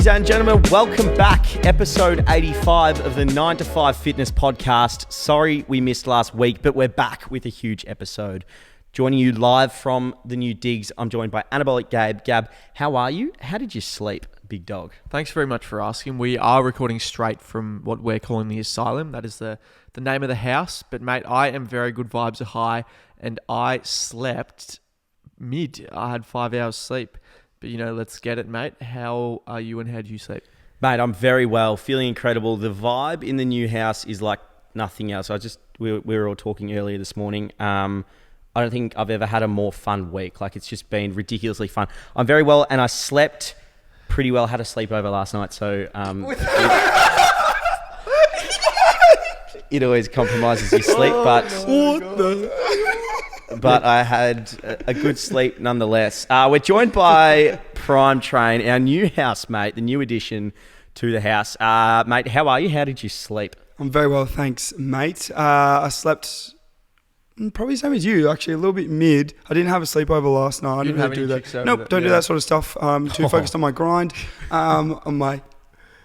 Ladies and gentlemen, welcome back. Episode 85 of the 9 to 5 Fitness Podcast. Sorry we missed last week, but we're back with a huge episode. Joining you live from the new digs, I'm joined by Anabolic Gabe. Gab, how are you? How did you sleep, big dog? Thanks very much for asking. We are recording straight from what we're calling the asylum. That is the name of the house. But mate, I am very good. Vibes are high, and I slept mid. I had 5 hours sleep. But, let's get it, mate. How are you and how do you sleep? Mate, I'm very well, feeling incredible. The vibe in the new house is like nothing else. We were all talking earlier this morning. I don't think I've ever had a more fun week. Like, it's just been ridiculously fun. I'm very well, and I slept pretty well. Had a sleepover last night, so it always compromises your sleep. But I had a good sleep nonetheless. We're joined by Prime Train, our new housemate, the new addition to the house. Mate, how are you? How did you sleep? I'm very well, thanks, mate. I slept probably the same as you, actually, a little bit mid. I didn't have a sleepover last night. I didn't really do that. Nope, don't do that sort of stuff. Too focused on my grind, on my,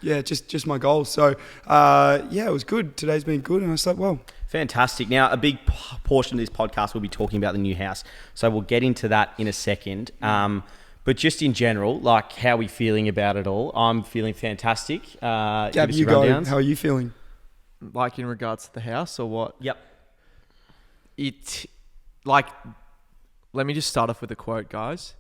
just my goals. So, it was good. Today's been good, and I slept well. Fantastic. Now, a big portion of this podcast will be talking about the new house. So we'll get into that in a second. But just in general, like, how are we feeling about it all? I'm feeling fantastic. Gab, you go. How are you feeling? Like, in regards to the house or what? Yep. Let me just start off with a quote, guys.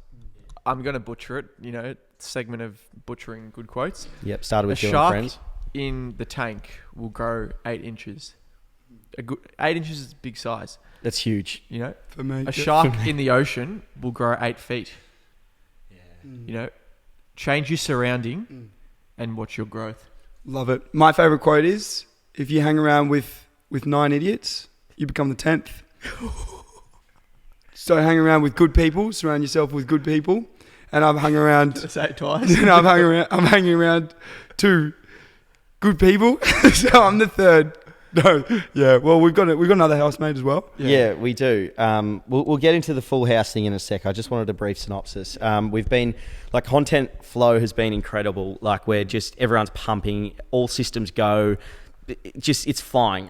I'm going to butcher it, segment of butchering good quotes. Yep, started with your friends. A shark in the tank will grow 8 inches. 8 inches is a big size. That's huge. For me. A shark in the ocean will grow 8 feet. Yeah. Change your surrounding and watch your growth. Love it. My favorite quote is, if you hang around with 9 idiots, you become the 10th. So hang around with good people, surround yourself with good people. And I've hung around... Say it twice. I'm hanging around 2 good people. So I'm the 3rd. No, yeah. Well, we've got another housemate as well. Yeah, we do. We'll get into the full house thing in a sec. I just wanted a brief synopsis. We've been, content flow has been incredible. We're just, everyone's pumping, all systems go. It's flying.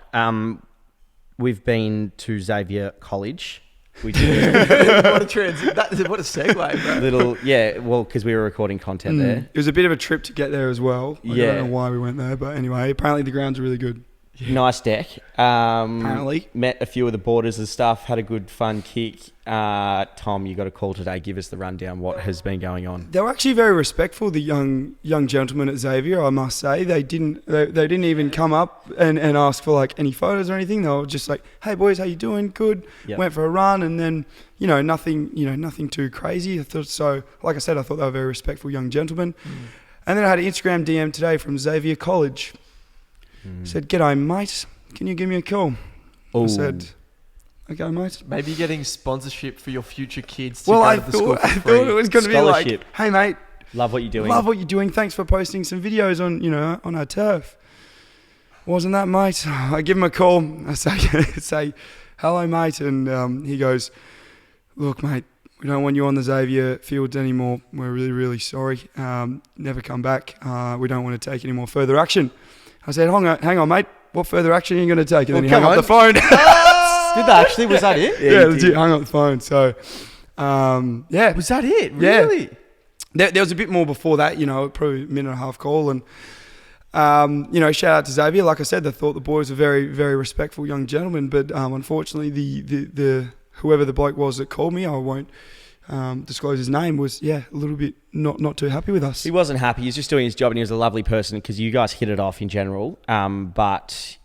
We've been to Xavier College. We did. What a segue, bro. Because we were recording content there. It was a bit of a trip to get there as well. I don't know why we went there, but anyway, apparently the grounds are really good. Yeah. Nice deck. Apparently. Met a few of the boarders and stuff. Had a good fun kick. Tom, you got a call today. Give us the rundown. What has been going on? They were actually very respectful, the young gentlemen at Xavier, I must say. They didn't even come up and ask for any photos or anything. They were just like, "Hey boys, how you doing? Good." Yep. Went for a run, and then nothing too crazy. I thought so. Like I said, I thought they were very respectful young gentlemen. And then I had an Instagram DM today from Xavier College. Said, "G'day, mate. Can you give me a call?" I said, "Okay, mate." Maybe getting sponsorship for your future kids to go to the school for free. I thought it was going to be like, "Hey, mate. Love what you're doing. Thanks for posting some videos on our turf." Wasn't that, mate? I give him a call. I say, "Hello, mate." And he goes, "Look, mate, we don't want you on the Xavier fields anymore. We're really, really sorry. Never come back. We don't want to take any more further action." I said, hang on, mate. What further action are you going to take? And then he hung up the phone. Did that actually? Was that it? Yeah, legit, hung up the phone. So, Was that it? Really? Yeah. There was a bit more before that, probably a minute and a half call. And, shout out to Xavier. Like I said, I thought the boys were very, very respectful young gentlemen. But unfortunately, the whoever the bloke was that called me, I won't disclose his name, was a little bit not too happy with us. He wasn't happy. He was just doing his job, and he was a lovely person because you guys hit it off in general. But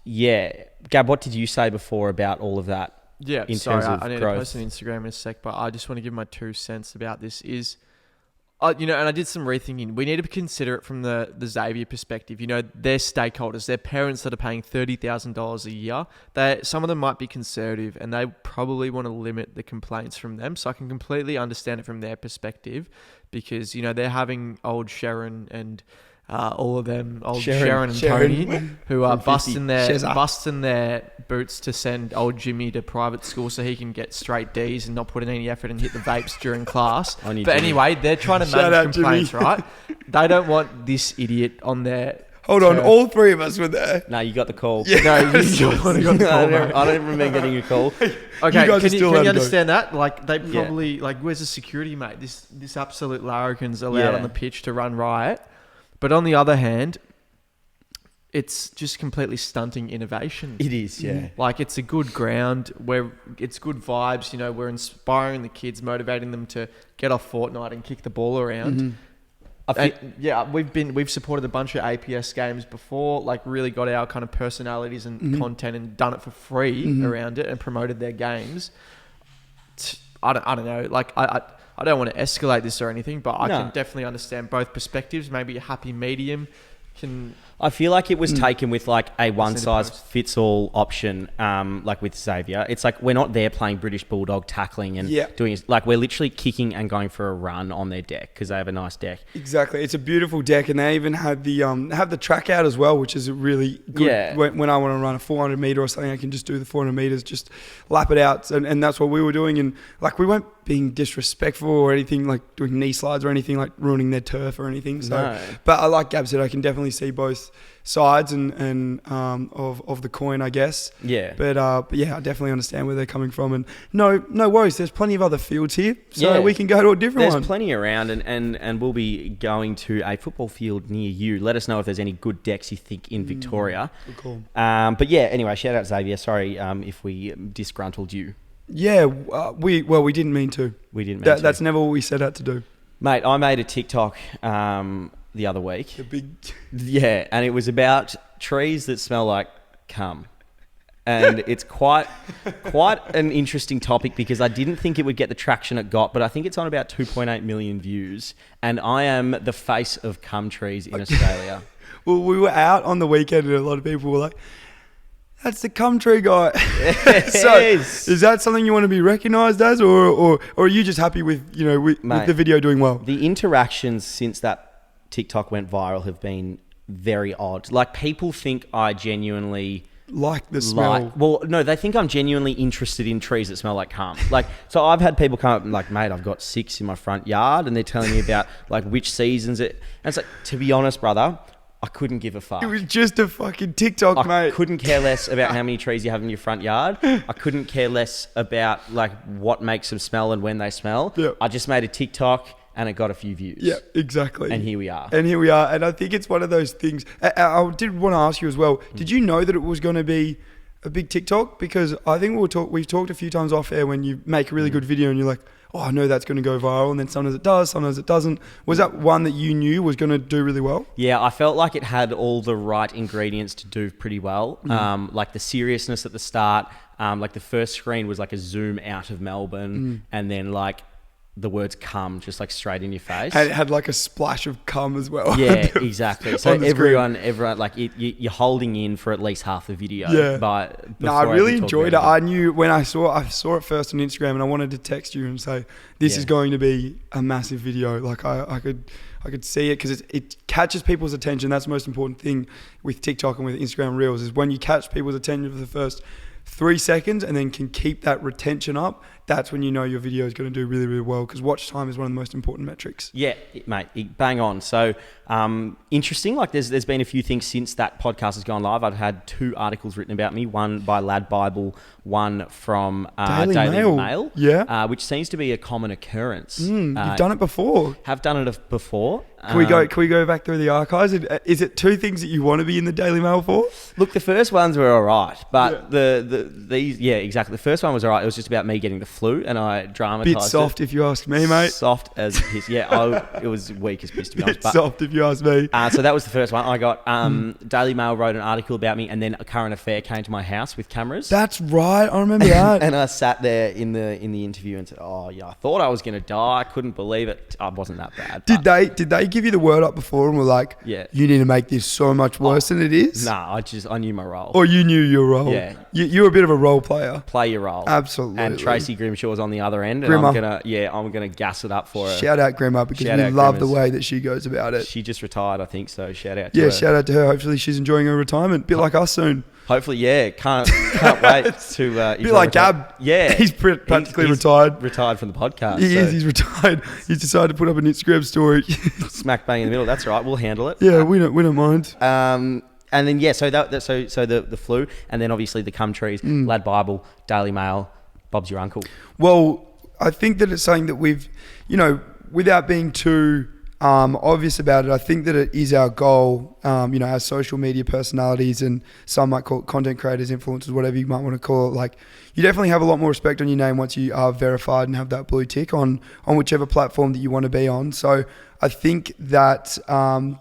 Gab, what did you say before about all of that? Yeah, in sorry, terms of I need growth? to post on Instagram in a sec, but I just want to give my 2 cents about this. And I did some rethinking. We need to consider it from the Xavier perspective. Their stakeholders, their parents that are paying $30,000 a year. Some of them might be conservative, and they probably want to limit the complaints from them. So I can completely understand it from their perspective, because they're having old Sharon and all of them, old Sharon and Tony, who are busting their boots to send old Jimmy to private school so he can get straight D's and not put in any effort and hit the vapes during class. But anyway, they're trying to manage complaints, right? They don't want this idiot on their... Hold on, all three of us were there. No, you got the call. Yeah. No, you got the call, mate. I don't remember getting a call. Okay, guys are still can allowed you to understand that? Like, they probably... Like, where's the security, mate? This absolute larrikin's allowed on the pitch to run riot. But on the other hand, it's just completely stunting innovation. It is, yeah. Like, it's a good ground where it's good vibes. You know, we're inspiring the kids, motivating them to get off Fortnite and kick the ball around. We've supported a bunch of APS games before, like really got our kind of personalities and content and done it for free around it and promoted their games. I don't know. Like, I don't want to escalate this or anything, but I can definitely understand both perspectives. Maybe a happy medium can... I feel like it was taken with like a one-size-fits-all option, like with Xavier. It's like we're not there playing British Bulldog tackling and doing it. Like we're literally kicking and going for a run on their deck because they have a nice deck. Exactly. It's a beautiful deck, and they even had the have the track out as well, which is really good. Yeah. When I want to run a 400 meter or something, I can just do the 400 meters, just lap it out, and that's what we were doing. And like we weren't being disrespectful or anything, like doing knee slides or anything, like ruining their turf or anything. So, but I like Gab said, I can definitely see both sides and of the coin, I guess. Yeah. But yeah, I definitely understand where they're coming from, and no worries. There's plenty of other fields here, so we can go to a different one. There's plenty around, and we'll be going to a football field near you. Let us know if there's any good decks you think in Victoria. Cool. But yeah, anyway, shout out Xavier. Sorry if we disgruntled you. Yeah, we didn't mean to. We didn't mean to. That's never what we set out to do. Mate, I made a TikTok the other week. The big... Yeah, and it was about trees that smell like cum. And it's quite an interesting topic because I didn't think it would get the traction it got, but I think it's on about 2.8 million views. And I am the face of cum trees in Australia. Well, we were out on the weekend and a lot of people were like, that's the cum tree guy. Yes. So is that something you want to be recognised as, or are you just happy with with the video doing well? The interactions since that TikTok went viral have been very odd. Like people think I genuinely like the smell. Well, no, they think I'm genuinely interested in trees that smell like cum. Like, so I've had people come up and like, mate, I've got 6 in my front yard, and they're telling me about like which seasons it. And it's like, to be honest, brother, I couldn't give a fuck. It was just a fucking TikTok, mate. I couldn't care less about how many trees you have in your front yard. I couldn't care less about like what makes them smell and when they smell. Yep. I just made a TikTok and it got a few views. Yeah, exactly. And here we are. And I think it's one of those things. I did want to ask you as well. Did you know that it was going to be a big TikTok? Because I think we've talked a few times off air when you make a really good video and you're like, oh, I know that's going to go viral, and then sometimes it does, sometimes it doesn't. Was that one that you knew was going to do really well? Yeah, I felt like it had all the right ingredients to do pretty well. Like the seriousness at the start, like the first screen was like a zoom out of Melbourne, and then like the words cum just like straight in your face. And it had like a splash of cum as well. Yeah, exactly. So everyone like you're holding in for at least half the video. Yeah. No, I really enjoyed it. I knew when I saw it first on Instagram, and I wanted to text you and say, this is going to be a massive video. Like I could see it because it catches people's attention. That's the most important thing with TikTok and with Instagram Reels, is when you catch people's attention for the first 3 seconds and then can keep that retention up, that's when you know your video is going to do really, really well, because watch time is one of the most important metrics. Yeah, mate, bang on. So interesting, like there's been a few things since that podcast has gone live. I've had 2 articles written about me, one by Lad Bible, one from Daily Mail. Yeah. Which seems to be a common occurrence. You've done it before. Have done it before. Can we go back through the archives? Is it 2 things that you want to be in the Daily Mail for? Look, the first ones were all right, but exactly. The first one was all right. It was just about me getting the flu, and I dramatized. Bit soft, if you ask me, mate. Soft as piss. Yeah, it was weak as piss, to be honest. Bit soft, if you ask me. So that was the first one. I got Daily Mail wrote an article about me, and then a current affair came to my house with cameras. That's right. I remember that. And I sat there in the interview and said, "Oh yeah, I thought I was going to die. I couldn't believe it. I wasn't that bad." Did they give you the word up before and were like, "Yeah, you need to make this so much worse than it is"? Nah, I knew my role. Or you knew your role. Yeah. You were a bit of a role player. Play your role. Absolutely. And Tracy Grimshaw was on the other end, and Grimmer. I'm gonna gas it up for her. Shout out Grimmer, because we love the way that she goes about it. She just retired, I think, so shout out to her. Yeah, shout out to her. Hopefully she's enjoying her retirement, bit like us soon. Hopefully, yeah. Can't wait to... bit like Gab. Yeah. He's practically retired. Retired from the podcast. He is. He's retired. He's decided to put up an Instagram story. Smack bang in the middle. That's right. We'll handle it. Yeah, we don't mind. And then, so the flu, and then obviously the Cumtrees, Lad Bible, Daily Mail, Bob's your uncle. Well, I think that it's something that we've, without being too obvious about it, I think that it is our goal, as social media personalities, and some might call it content creators, influencers, whatever you might want to call it. Like, you definitely have a lot more respect on your name once you are verified and have that blue tick on whichever platform that you want to be on. So I think that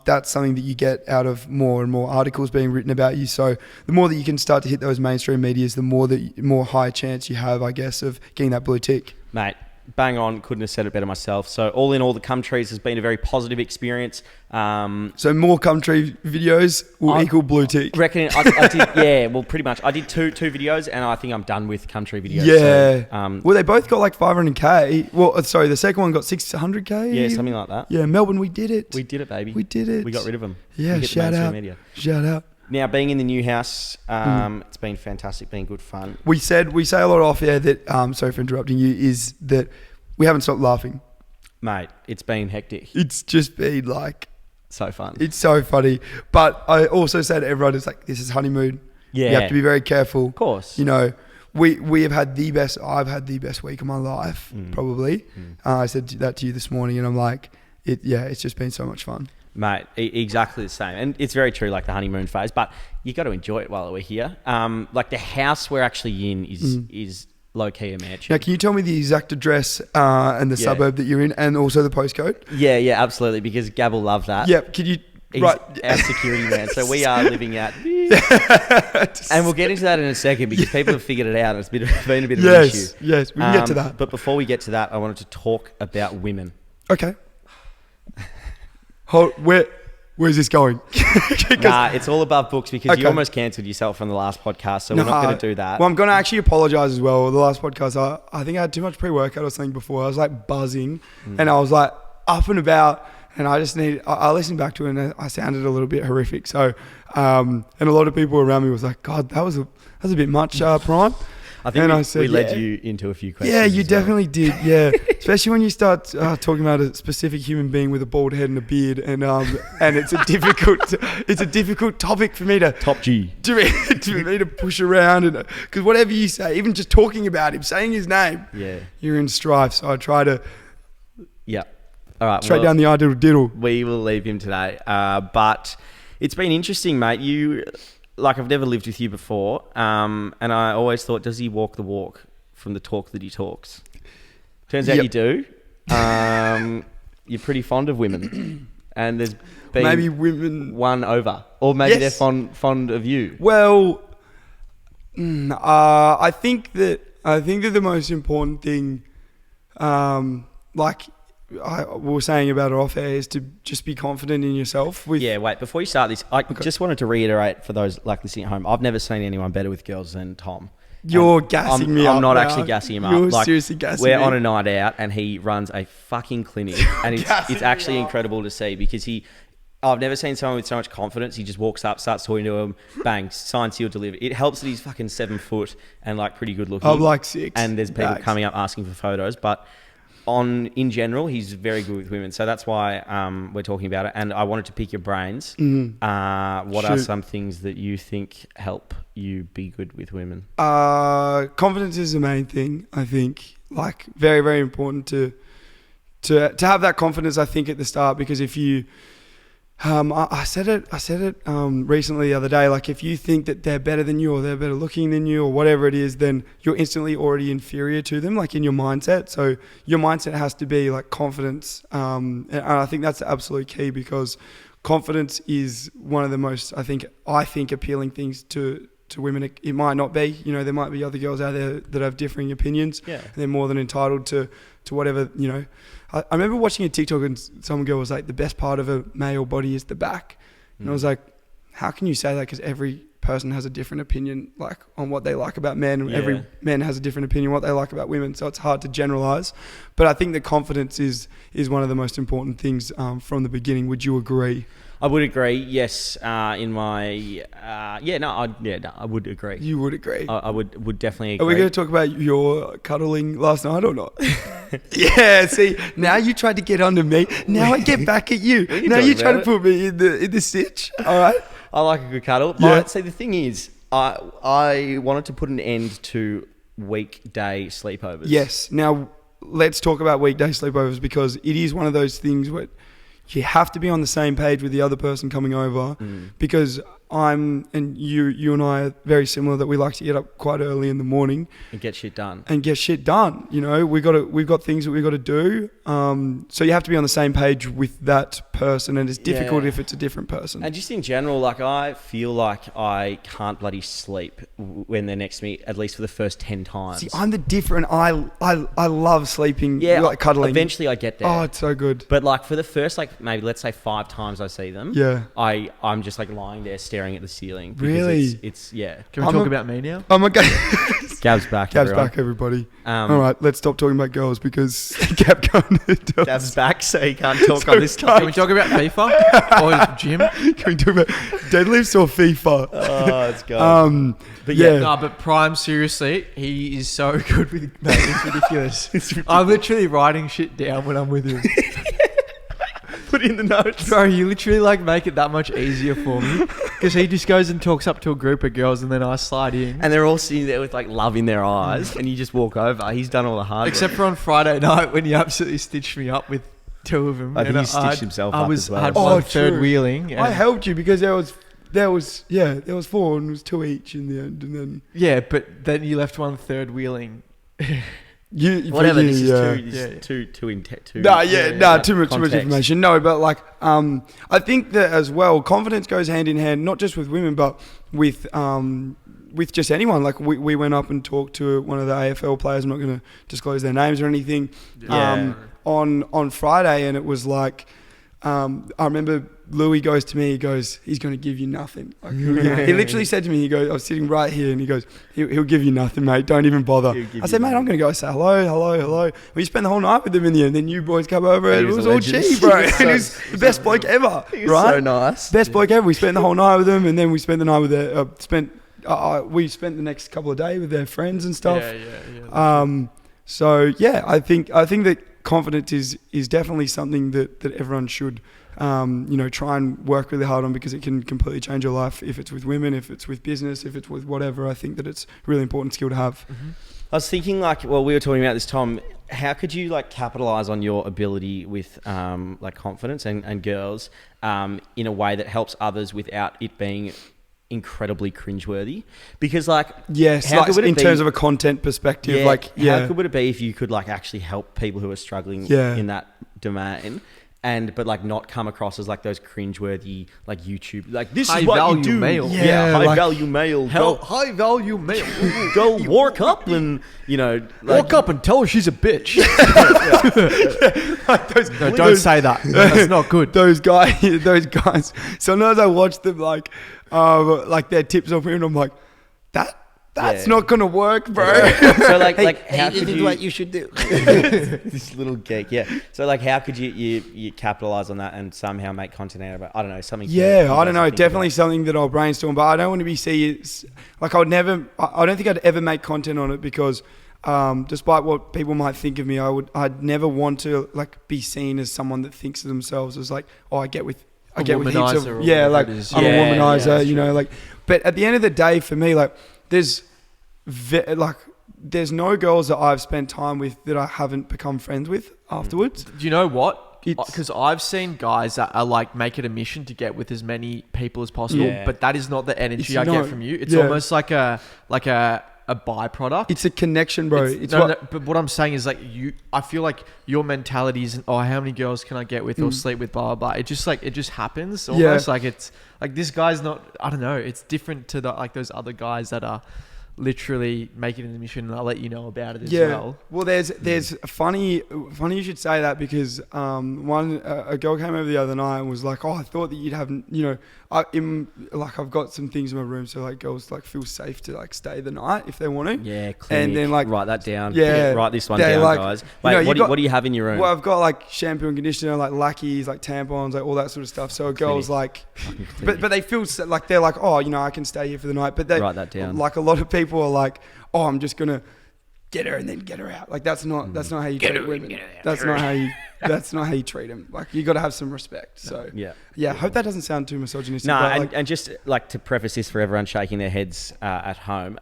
that's something that you get out of more and more articles being written about you. So the more that you can start to hit those mainstream medias, the more high chance you have, I guess, of getting that blue tick. Mate, bang on. Couldn't have said it better myself. So all in all, the Cumtrees has been a very positive experience. So more Cumtree videos will equal blue tick. Reckon I did. Yeah, well, pretty much. I did two videos, and I think I'm done with Cumtree videos. Yeah. So, well, they both got like 500k. Well, sorry, the second one got 600k. Yeah, something like that. Yeah, Melbourne, we did it. We did it, baby. We did it. We got rid of them. Yeah, shout out. Shout out. Now, being in the new house, it's been fantastic, been good fun. We say a lot off air that, sorry for interrupting you, is that we haven't stopped laughing. Mate, it's been hectic. It's just been like... so fun. It's so funny. But I also say to everyone, it's like, this is honeymoon. Yeah. You have to be very careful. Of course. We have had I've had the best week of my life, probably. I said that to you this morning, and I'm like, it's just been so much fun. Mate, exactly the same. And it's very true, like the honeymoon phase, but you got to enjoy it while we're here. Like the house we're actually in is low-key a mansion. Now, can you tell me the exact address and the suburb that you're in, and also the postcode? Yeah, absolutely, because Gab will love that. Yep, could you... He's our security man. So we are living out... and we'll get into that in a second, because people have figured it out, and it's been a bit of an issue. Yes, we can get to that. But before we get to that, I wanted to talk about women. Okay. Where's this going? Nah, it's all above books, because you almost cancelled yourself from the last podcast, so we're not going to do that. Well, I'm going to actually apologise as well. The last podcast, I think I had too much pre-workout or something before. I was like buzzing and I was like up and about, and I listened back to it, and I sounded a little bit horrific. So, and a lot of people around me was like, God, that was a bit much, Prime. I think we led you into a few questions. Yeah, you definitely did. Yeah, especially when you start talking about a specific human being with a bald head and a beard, and it's a difficult topic for me to top G to me to push around, and because whatever you say, even just talking about him, saying his name, you're in strife. So I try to all right, straight down the diddle diddle. We will leave him today, but it's been interesting, mate. Like, I've never lived with you before, and I always thought, does he walk the walk from the talk that he talks? Turns out you do. You're pretty fond of women, and there's been maybe women won over, or maybe they're fond of you. Well, I think that the most important thing, like we were saying about it off air, is to just be confident in yourself. Wait, before you start this, I just wanted to reiterate for those like listening at home, I've never seen anyone better with girls than Tom. You're gassing me up. I'm not now. actually gassing him up. You're seriously gassing me. We're on a night out, and he runs a fucking clinic, and it's actually incredible to see, because I've never seen someone with so much confidence. He just walks up, starts talking to him, bang, sign, seal, deliver. It helps that he's fucking 7 foot and like pretty good looking. I'm like 6. And there's people coming up asking for photos, but in general, he's very good with women. So that's why we're talking about it. And I wanted to pick your brains. What are some things that you think help you be good with women? Confidence is the main thing, I think. Like, very, very important to have that confidence, I think, at the start, because if you... I said it recently the other day, like, if you think that they're better than you, or they're better looking than you, or whatever it is, then you're instantly already inferior to them, like in your mindset. So your mindset has to be like confidence. And I think that's the absolute key, because confidence is one of the most, I think appealing things to women. It might not be, there might be other girls out there that have differing opinions. Yeah. And they're more than entitled to whatever, I remember watching a TikTok, and some girl was like, the best part of a male body is the back. And I was like, how can you say that? Because every person has a different opinion like on what they like about men, and every man has a different opinion what they like about women, so it's hard to generalize. But I think that confidence is one of the most important things from the beginning. Would you agree? I would agree. Yes, I would agree. You would agree. I would definitely agree. Are we going to talk about your cuddling last night or not? Yeah. See, now you tried to get onto me. Now I get back at you. Now you try to put me in the stitch. All right. I like a good cuddle. Yeah. See, the thing is, I wanted to put an end to weekday sleepovers. Yes. Now let's talk about weekday sleepovers, because it is one of those things where you have to be on the same page with the other person coming over, because you and I are very similar, that we like to get up quite early in the morning and get shit done. You know, we've got things that we've got to do. So you have to be on the same page with that person, and it's difficult if it's a different person. And just in general, like I feel like I can't bloody sleep when they're next to me, at least for the first 10 times. See, I'm the different. I love sleeping. Yeah, like cuddling. Eventually I get there. Oh, it's so good. But like for the first maybe let's say 5 times I see them. Yeah. I'm just like lying there staring at the ceiling. Really? It's Can we talk about me now? Oh my God. Gab's back. Gab's back, everybody. All right, let's stop talking about girls, because Gab can't. Gab's back, so he can't talk on this topic. Can we talk about FIFA or gym? Can we talk about deadlifts or FIFA? Oh, let's go. But yeah. No, but Prime, seriously, he is so good with mate, it's ridiculous. I'm literally writing shit down when I'm with him. Put in the notes. Bro, you literally like make it that much easier for me, because he just goes and talks up to a group of girls and then I slide in. And they're all sitting there with like love in their eyes and you just walk over. He's done all the hard Except work. for on Friday night when he absolutely stitched me up with 2 of them. I think he stitched himself up as well. I had Oh, one third true. wheeling. I helped you because there was 4 and it was 2 each in the end, and then Yeah, but then you left one third wheeling. Whatever, this yeah. is too too intense. Too much information. No, but like, I think that as well, confidence goes hand in hand, not just with women, but with just anyone. Like we went up and talked to one of the AFL players. I'm not going to disclose their names or anything. On Friday, and it was like, I remember Louis goes to me, he goes, he's going to give you nothing. Like, he literally said to me, he goes, I was sitting right here, and he goes, he'll give you nothing, mate. Don't even bother. I said, mate, I'm going to go say hello. Well, you spent the whole night with him in the end. Then you boys come over, and it was all cheap, bro. And he was the best bloke ever, right? So nice. Best bloke ever. We spent the whole night with him, and then we spent the night with we spent the next couple of days with their friends and stuff. So yeah, I think that confidence is definitely something that everyone should try and work really hard on, because it can completely change your life, if it's with women, if it's with business, if it's with whatever. I think that it's a really important skill to have. Mm-hmm. I was thinking, like, well, we were talking about this, Tom. How could you like capitalize on your ability with like confidence and girls in a way that helps others without it being incredibly cringeworthy? Because like, yes, how like, in terms of a content perspective, how good would it be if you could like actually help people who are struggling in that domain? But like not come across as like those cringeworthy like YouTube, like this high is what value you do. Male. High value male. High value male. Go walk up and Walk up and tell her she's a bitch. Don't say that. That's not good. Those guys. Sometimes I watch them like their tips on women. I'm like, that's not gonna work, bro. So like how could you? What you should do. This little geek, yeah. So like, how could you capitalize on that and somehow make content out of it? I don't know, something. Yeah, I don't know. Definitely something that I'll brainstorm, but I don't want to be seen like I don't think I'd ever make content on it, because despite what people might think of me, I'd never want to like be seen as someone that thinks of themselves as like, I get with heaps of, like I'm a womanizer, like. But at the end of the day, for me, like there's no girls that I've spent time with that I haven't become friends with afterwards. Do you know what? Because I've seen guys that are like, make it a mission to get with as many people as possible, but that is not the energy I get from you. It's almost like a byproduct. It's a connection, bro. But what I'm saying is like I feel like your mentality isn't, how many girls can I get with or sleep with, blah, blah, blah. It just happens almost. Like it's like, this guy's not, I don't know. It's different to those other guys that are literally make it in the mission, and I'll let you know about it as well. Well, there's funny you should say that, because a girl came over the other night and was like, oh, I thought that you'd have, I've got some things in my room, so like girls like feel safe to like stay the night if they want to. Yeah, clinic. And then like write that down. Yeah, write this one down, like, guys. Wait, what do you have in your room? Well, I've got like shampoo and conditioner, like lackeys, like tampons, like all that sort of stuff. So a girl's like, but they feel like they're like, oh, I can stay here for the night. But they write that down. Like a lot of people are like, oh, I'm just gonna get her and then get her out. Like that's not how you treat women. That's not how you treat them. Like you got to have some respect. So yeah. I hope that doesn't sound too misogynistic. No, but and just like to preface this for everyone shaking their heads at home,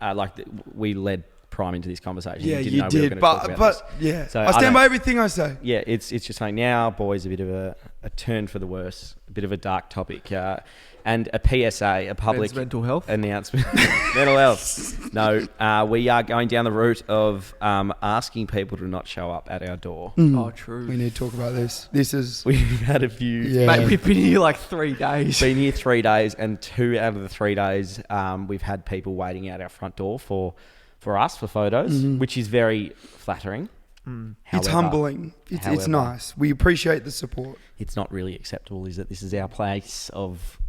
we led Prime into this conversation. Yeah, you did. We were gonna talk about this. Yeah, so I stand by everything I say. Yeah, it's just saying now, boys, a bit of a turn for the worse, a bit of a dark topic, and a PSA, a public mental health announcement. Mental health. No, we are going down the route of asking people to not show up at our door. Oh, true. We need to talk about this. We've had a few. Yeah. Mate, we've been here like 3 days. Been here 3 days, and 2 out of the 3 days, we've had people waiting out our front door for us for photos, which is very flattering. However, it's humbling. It's nice. We appreciate the support. It's not really acceptable, is that this is our place of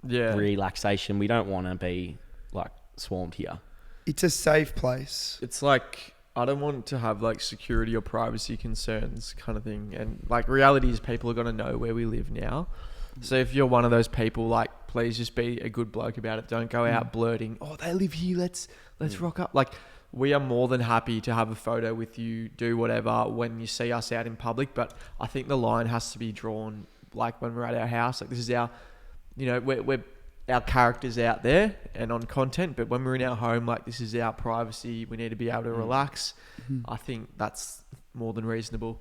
relaxation. We don't want to be like swarmed here. It's a safe place. It's like, I don't want to have like security or privacy concerns kind of thing. And like reality is people are going to know where we live now. So if you're one of those people, like, please just be a good bloke about it. Don't go out blurting, oh, they live here, let's rock up. Like, we are more than happy to have a photo with you, do whatever when you see us out in public. But I think the line has to be drawn like when we're at our house. Like, this is our, we're our characters out there and on content. But when we're in our home, like, this is our privacy. We need to be able to relax. I think that's more than reasonable.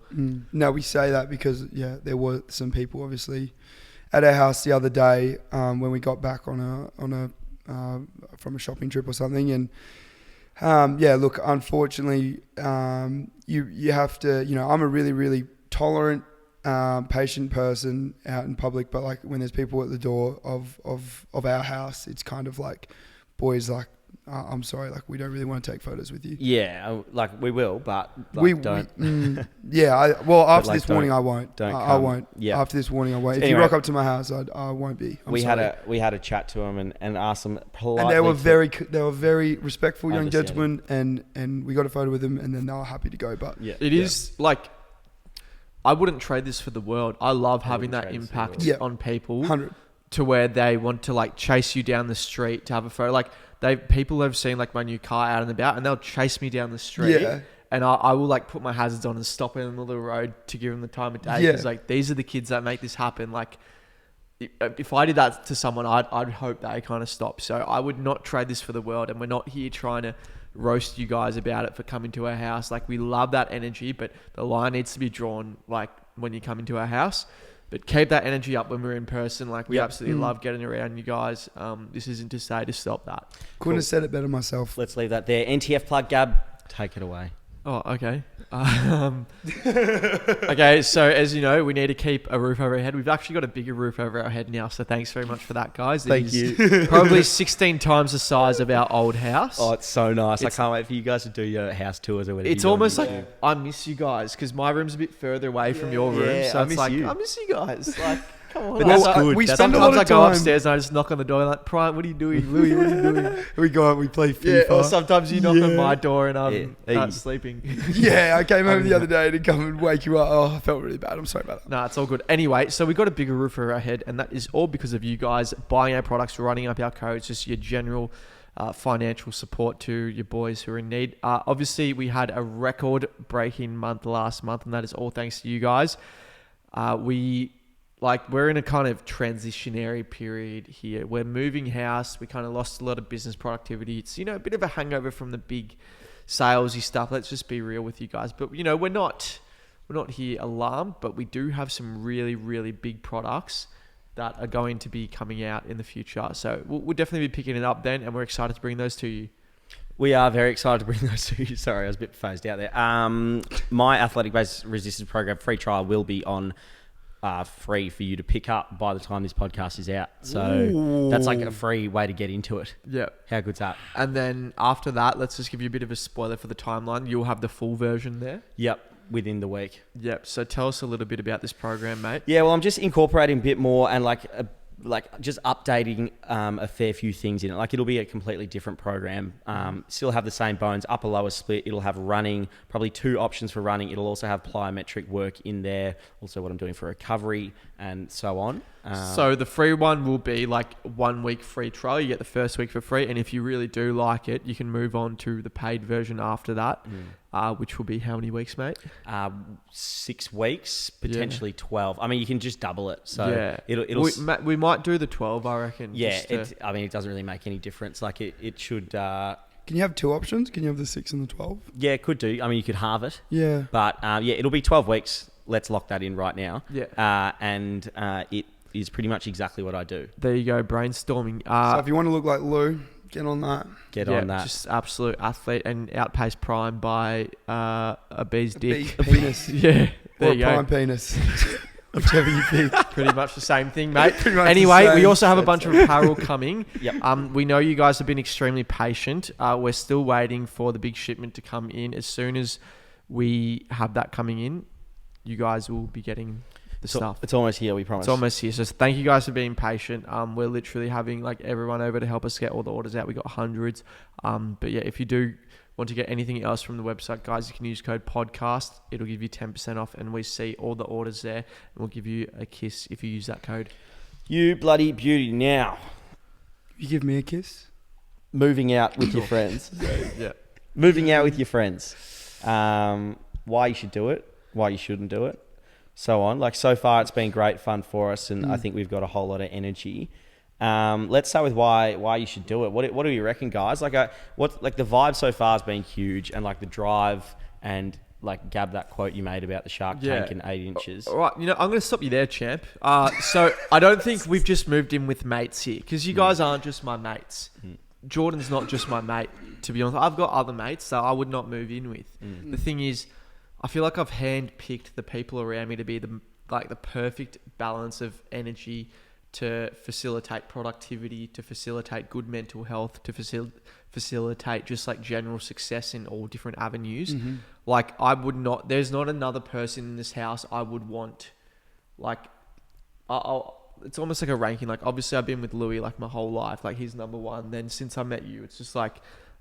No, we say that because, there were some people obviously at our house the other day when we got back on a from a shopping trip or something, and look, unfortunately, you have to, I'm a really, really tolerant, patient person out in public, but like when there's people at the door of our house, it's kind of like, boys, like, I'm sorry, like, we don't really want to take photos with you. Yeah, like, we will, but like, don't. After this warning, I won't. I won't. Yeah. After this warning, I won't. If anyway, you rock up to my house, I won't be. We had a chat to them and asked them politely. And they were very respectful young gentlemen, and we got a photo with them, and then they were happy to go. But it is like, I wouldn't trade this for the world. I love having that impact on people 100. To where they want to like chase you down the street to have a photo. Like, people have seen like my new car out and about, and they'll chase me down the street, and I will like put my hazards on and stop in the middle of the road to give them the time of day. Because like, these are the kids that make this happen. Like, if I did that to someone, I'd hope they kind of stop. So I would not trade this for the world, and we're not here trying to roast you guys about it for coming to our house. Like, we love that energy, but the line needs to be drawn like when you come into our house. But keep that energy up when we're in person. Like, we absolutely love getting around you guys. This isn't to say to stop that. Couldn't have said it better myself. Let's leave that there. NTF plug, Gab. Take it away. Oh, okay. Okay, so as you know, we need to keep a roof over our head. We've actually got a bigger roof over our head now, so thanks very much for that, guys. Thank you. Probably 16 times the size of our old house. Oh, it's so nice. I can't wait for you guys to do your house tours or whatever. It's almost like I miss you guys because my room's a bit further away from your room. So it's like, I miss you guys. Like, come on. But that's good. Sometimes I go upstairs and I just knock on the door and like, Prime, what are you doing? Louis, what are you doing? We go out, we play FIFA. Yeah, or sometimes you knock on my door and I'm sleeping. Yeah, I came home the other day to come and wake you up. Oh, I felt really bad. I'm sorry about that. No, it's all good. Anyway, so we got a bigger roof over our head, and that is all because of you guys buying our products, running up our codes, just your general financial support to your boys who are in need. Obviously, we had a record-breaking month last month, and that is all thanks to you guys. We're in a kind of transitionary period here. We're moving house. We kind of lost a lot of business productivity. It's, a bit of a hangover from the big salesy stuff. Let's just be real with you guys. But, we're not here alarmed, but we do have some really, really big products that are going to be coming out in the future. So we'll definitely be picking it up then, and we're excited to bring those to you. We are very excited to bring those to you. Sorry, I was a bit phased out there. My athletic-based resistance program free trial will be on free for you to pick up by the time this podcast is out. So that's like a free way to get into it. Yeah. How good's that? And then after that, let's just give you a bit of a spoiler for the timeline. You'll have the full version there. Yep. Within the week. Yep. So tell us a little bit about this program, mate. Yeah, well, I'm just incorporating a bit more and just updating a fair few things in it. Like it'll be a completely different program. Still have the same bones, upper lower split. It'll have running, probably 2 options for running. It'll also have plyometric work in there. Also what I'm doing for recovery and so on. So the free one will be like 1 week free trial. You get the first week for free. And if you really do like it, you can move on to the paid version after that, which will be how many weeks, mate? 6 weeks, potentially 12. I mean, you can just double it. So it'll we might do the 12, I reckon. Yeah, it doesn't really make any difference. Like it should... Can you have 2 options? Can you have the 6 and the 12? Yeah, it could do. I mean, you could halve it. Yeah. But it'll be 12 weeks. Let's lock that in right now. Yeah. And it is pretty much exactly what I do. There you go, brainstorming. So if you want to look like Lou, get on that. Get on that. Just absolute athlete and outpace Prime by a bee's dick. A penis. Yeah. There Or you a go. prime penis. Whichever you pick. Pretty much the same thing, mate. Pretty much Anyway, the same. we also have a bunch of apparel coming. Yep. We know you guys have been extremely patient. We're still waiting for the big shipment to come in. As soon as we have that coming in, you guys will be getting the stuff. It's almost here, we promise. It's almost here. So thank you guys for being patient. We're literally having like everyone over to help us get all the orders out. We got hundreds. But yeah, if you do want to get anything else from the website, guys, you can use code podcast. It'll give you 10% off, and we see all the orders there, and we'll give you a kiss if you use that code. You bloody beauty. Now, You give me a kiss? moving out with your friends. Yeah. Moving out with your friends. Why you should do it, why you shouldn't do it, so on. Like so far, it's been great fun for us, and I think we've got a whole lot of energy. Let's start with why you should do it. What do you reckon, guys? Like the vibe so far has been huge, and like the drive and like Gab, that quote you made about the Shark Tank and 8 inches. All right, I'm going to stop you there, champ. So I don't think we've just moved in with mates here, because you guys aren't just my mates. Jordan's not just my mate, to be honest. I've got other mates that I would not move in with. The thing is, I feel like I've handpicked the people around me to be the perfect balance of energy to facilitate productivity, to facilitate good mental health, to facilitate just like general success in all different avenues. Like there's not another person in this house I would want. Like, it's almost like a ranking. Like, obviously I've been with Louis like my whole life. Like, he's number one. Then since I met you, it's just like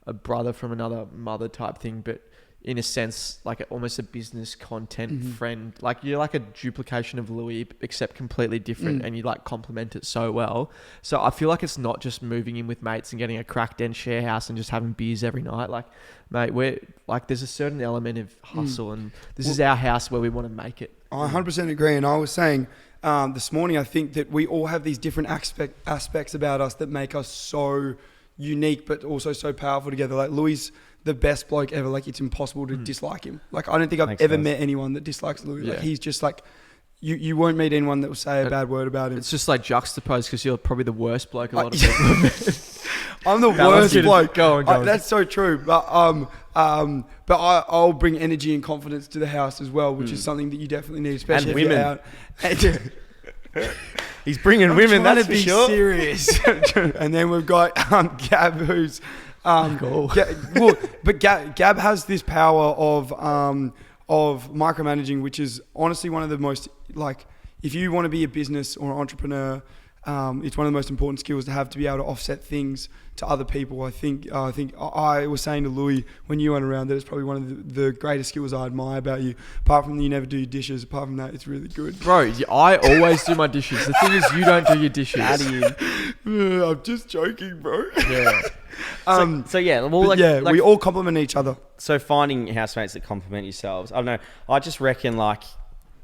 a brother from another mother type thing. But in a sense, like almost a business content friend. Like, you're like a duplication of Louis, except completely different, and you like complement it so well. So I feel like it's not just moving in with mates and getting a crack den share house and just having beers every night. Like, mate, we're like, there's a certain element of hustle, and this is our house where we want to make it. I 100% agree. And I was saying this morning, I think that we all have these different aspects about us that make us so unique, but also so powerful together. Like, Louis, the best bloke ever. Like, it's impossible to dislike him. Like, I don't think I've ever met anyone that dislikes Louis. Yeah. Like, he's just like, you won't meet anyone that will say a bad word about him. It's just like juxtaposed, because you're probably the worst bloke a lot of people have met. I'm the worst bloke. Go on. That's so true. But I'll bring energy and confidence to the house as well, which is something that you definitely need, especially And if women. you're out. He's bringing women, that's for sure. Serious. And then we've got Gab, who's Gab has this power of micromanaging, which is honestly one of the most, like, if you want to be a business or an entrepreneur, it's one of the most important skills to have, to be able to offset things to other people. I think I was saying to Louis when you went around that it's probably one of the greatest skills I admire about you. Apart from you never do your dishes, apart from that, it's really good. Bro, I always do my dishes. The thing is, you don't do your dishes. I'm just joking, bro. Yeah. So yeah, well, we all complement each other. So finding housemates that complement yourselves. I don't know. I just reckon, like,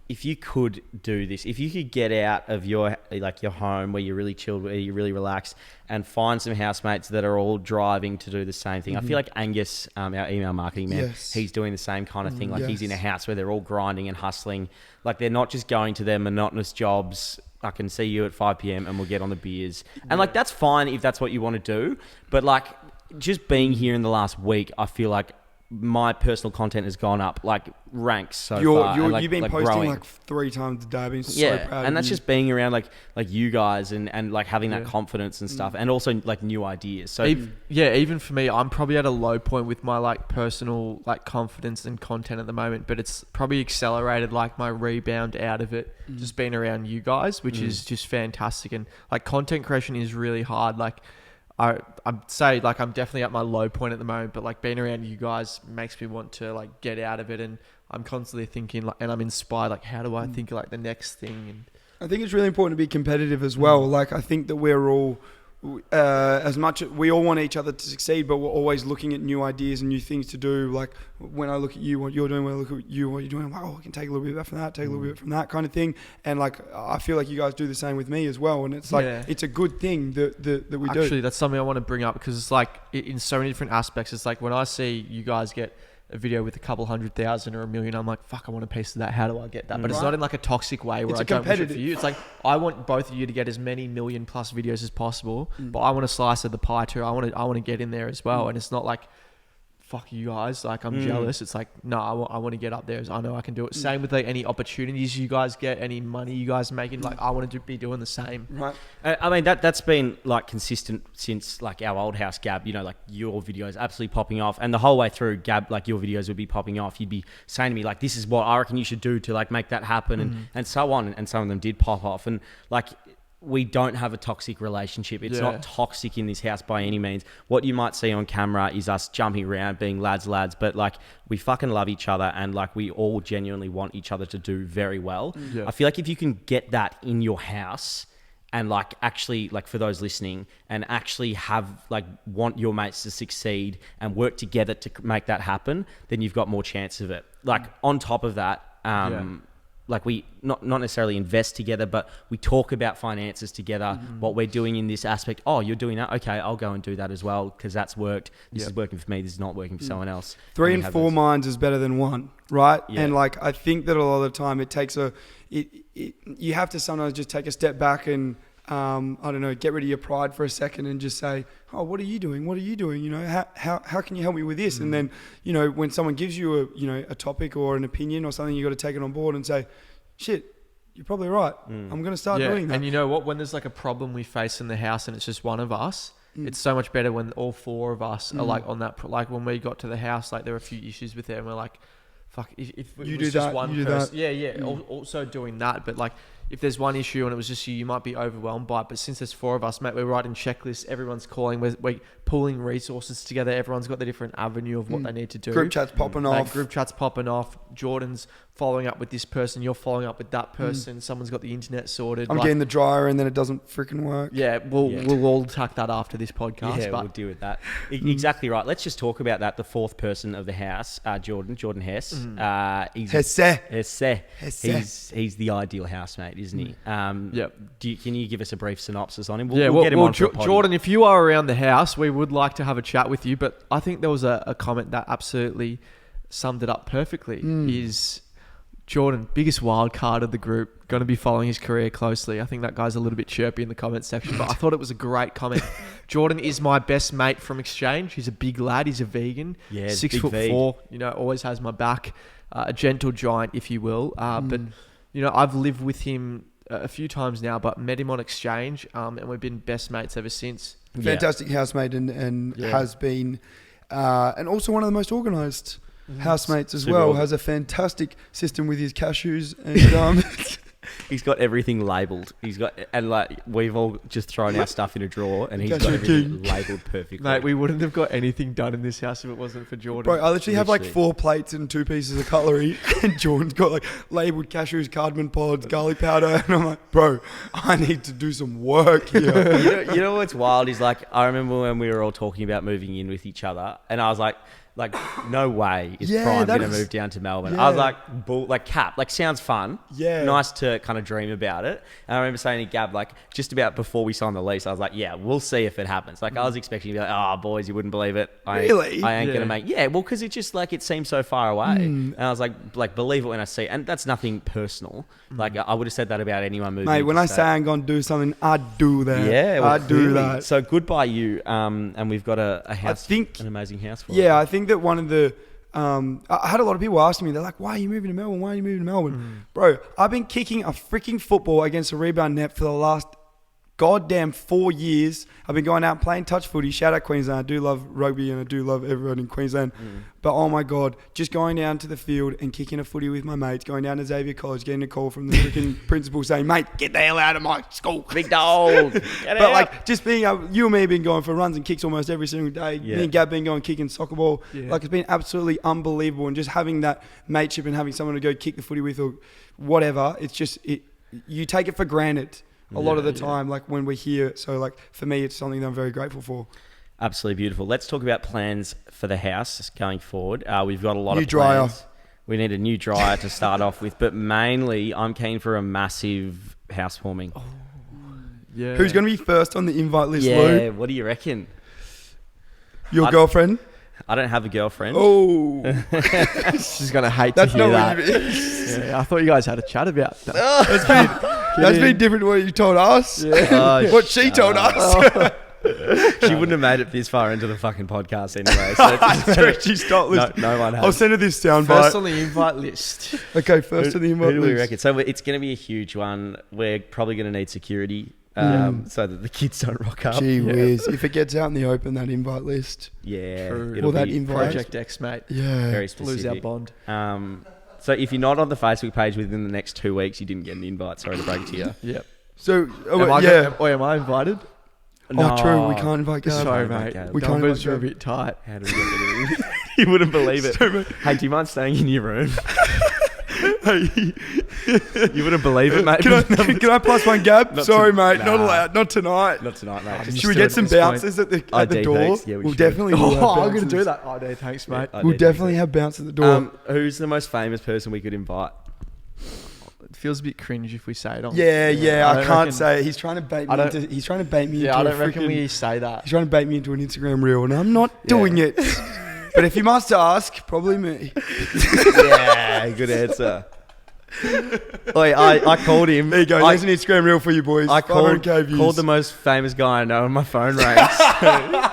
if you could do this, if you could get out of your home where you're really chilled, where you're really relaxed, and find some housemates that are all driving to do the same thing. I feel like Angus, our email marketing man, he's doing the same kind of thing. Like, he's in a house where they're all grinding and hustling. Like, they're not just going to their monotonous jobs. I can see you at 5 p.m. and we'll get on the beers. And like, that's fine if that's what you want to do. But like, just being here in the last week, I feel like my personal content has gone up like ranks so far. And, You've been like posting growing. like 3 times a day. I've been so proud. And that's of you. just being around like you guys and like having that confidence and stuff, and also like new ideas. So even for me, I'm probably at a low point with my like personal like confidence and content at the moment, but it's probably accelerated like my rebound out of it just being around you guys, which is just fantastic. And like content creation is really hard. Like I'd say like I'm definitely at my low point at the moment, but like being around you guys makes me want to like get out of it, and I'm constantly thinking like, and I'm inspired like, how do I think of like the next thing? And I think it's really important to be competitive as well. Like I think that we're all as much we all want each other to succeed, but we're always looking at new ideas and new things to do. Like when I look at you, what you're doing, when I look at you, what you're doing, I'm like, oh, I can take a little bit from that, take a little bit from that kind of thing. And like I feel like you guys do the same with me as well, and it's like it's a good thing that we do. Actually, that's something I want to bring up, because it's like in so many different aspects. It's like when I see you guys get a video with a couple 100,000 or 1 million, I'm like, fuck, I want a piece of that. How do I get that? But it's not in like a toxic way where I don't wish it for you. It's like, I want both of you to get as many million plus videos as possible, but I want a slice of the pie too. I want to get in there as well. And it's not like, fuck you guys, like I'm jealous. It's like, no, I want to get up there. I know I can do it. Same with like any opportunities you guys get, any money you guys making, like I want to be doing the same. Right. I mean, that's been like consistent since like our old house, Gab, you know, like your videos absolutely popping off, and the whole way through, Gab, like your videos would be popping off. You'd be saying to me like, this is what I reckon you should do to like make that happen, and so on. And some of them did pop off, and like, we don't have a toxic relationship. It's not toxic in this house by any means. What you might see on camera is us jumping around, being lads, but like we fucking love each other, and like we all genuinely want each other to do very well. I feel like if you can get that in your house, and like actually, like for those listening, and actually have like want your mates to succeed and work together to make that happen, then you've got more chance of it. Like on top of that, like we not necessarily invest together, but we talk about finances together, what we're doing in this aspect. Oh, you're doing that? Okay, I'll go and do that as well, because that's worked. This is working for me. This is not working for someone else. 3 and 4 minds is better than 1, right? Yeah. And like I think that a lot of the time it takes you have to sometimes just take a step back and I don't know, get rid of your pride for a second and just say, oh, what are you doing? What are you doing? You know, how can you help me with this? And then, you know, when someone gives you a topic or an opinion or something, you got to take it on board and say, shit, you're probably right. I'm going to start doing that. And you know what? When there's like a problem we face in the house and it's just one of us, it's so much better when all 4 of us are like on that. Like when we got to the house, like there were a few issues with it, and we're like, fuck, if it you was do just that, one you do person, that. also doing that, but like if there's one issue and it was just you might be overwhelmed by it. But since there's 4 of us, mate, we're writing checklists. Everyone's calling. We're pooling resources together. Everyone's got the different avenue of what they need to do. Group chats popping off. Group chats popping off. Jordan's following up with this person. You're following up with that person. Someone's got the internet sorted. I'm getting the dryer and then it doesn't freaking work. Yeah, we'll all tuck that after this podcast. Yeah, we'll deal with that. Exactly right. Let's just talk about that. The 4th person of the house, Jordan Hess. Hesse. He's the ideal housemate, isn't he? Can you give us a brief synopsis on him? We'll get him on for a potty. Jordan, if you are around the house, we would like to have a chat with you. But I think there was a comment that absolutely summed it up perfectly. Is Jordan, biggest wild card of the group, going to be following his career closely. I think that guy's a little bit chirpy in the comment section, but I thought it was a great comment. Jordan is my best mate from exchange. He's a big lad. He's a vegan. 6'4", you know, always has my back. A gentle giant, if you will. But, you know, I've lived with him a few times now, but met him on exchange, and we've been best mates ever since. Fantastic housemate and has been, and also one of the most organised housemates as well. Has a fantastic system with his cashews and he's got everything labelled. And like we've all just thrown our stuff in a drawer, and he's got everything labelled perfectly. Mate, we wouldn't have got anything done in this house if it wasn't for Jordan. Bro, I literally have like 4 plates and 2 pieces of cutlery, and Jordan's got like labelled cashews, cardamom pods, garlic powder, and I'm like, bro, I need to do some work here. you know what's wild is like I remember when we were all talking about moving in with each other, and I was like, no way is Prime going to move down to Melbourne. I was like, cap, like sounds fun. Yeah. Nice to kind of dream about it. And I remember saying to Gab, like just about before we signed the lease, I was like, yeah, we'll see if it happens. Like I was expecting to be like, oh boys, you wouldn't believe it. I ain't going to make, because it just like, it seems so far away. And I was like, believe it when I see it. And that's nothing personal. Like I would have said that about anyone moving. Mate, when I say I'm going to do something, I do that. Yeah. I do that. So goodbye you. And we've got a house, an amazing house for I think that one of the I had a lot of people asking me, they're like, why are you moving to Melbourne? Why are you moving to Melbourne? Bro, I've been kicking a freaking football against a rebound net for the last goddamn 4 years. I've been going out and playing touch footy. Shout out Queensland. I do love rugby and I do love everyone in Queensland. But oh my God, just going down to the field and kicking a footy with my mates, going down to Xavier College, getting a call from the freaking principal saying, mate, get the hell out of my school. Big dog. But like just being able, you and me have been going for runs and kicks almost every single day. Me and Gab been going kicking soccer ball. Like it's been absolutely unbelievable. And just having that mateship and having someone to go kick the footy with or whatever, it's just, you take it for granted. A lot of the time, like when we're here. So like for me, it's something that I'm very grateful for. Absolutely beautiful. Let's talk about plans for the house going forward. We've got a lot New of dryer. plans. We need a new dryer to start off with, but mainly I'm keen for a massive housewarming. Yeah. Who's going to be first on the invite list, Yeah, Lou? what do you reckon? Your girlfriend? I don't have a girlfriend. Oh. She's going to hate That's to hear not that. what you mean. Yeah, I thought you guys had a chat about that. That's been different to what you told us. What she told us. She wouldn't have made it this far into the fucking podcast anyway. So That's true. She stopped listening. no one has. I'll send her this soundbite. First on the invite list. Okay, first on the invite Who do we list. reckon? So it's going to be a huge one. We're probably going to need security so that the kids don't rock up. Gee whiz. If it gets out in the open, that invite list. Yeah. True. it'll Or that be invite. Project X, mate. Yeah. very Lose our specific. bond. So if you're not on the Facebook page within the next 2 weeks, you didn't get an invite. Sorry to break it to you. Yep. So, Am I invited? Oh, true. We can't invite Gab. Sorry, Sorry, mate. mate. We can't Numbers invite are a Gab. bit tight. How do we get it? You wouldn't believe it. Hey, do you mind staying in your room? You wouldn't believe it, mate. Can I plus one Gab? Not Sorry, to- mate. nah. Not allowed. Not tonight. Not tonight, mate. Just Should we do get it some at this point. bouncers at the ID door? thanks. Yeah, we we'll should. definitely. will have Oh, I'm going to bouncers. do that. Oh, no, thanks, mate. ID We'll thanks. definitely have bounce at the door. Who's the most famous person we could invite? It feels a bit cringe if we say it on. Yeah, I don't can't reckon- say it. He's trying to bait me. He's trying to bait me. Yeah, into I a don't reckon freaking- we say that. He's trying to bait me into an Instagram reel, and I'm not doing it. But if you must ask, probably me. Yeah, good answer. Wait, I called him. There you go. There's an Instagram reel for you boys. I 500K views. called the most famous guy I know, and my phone rang. I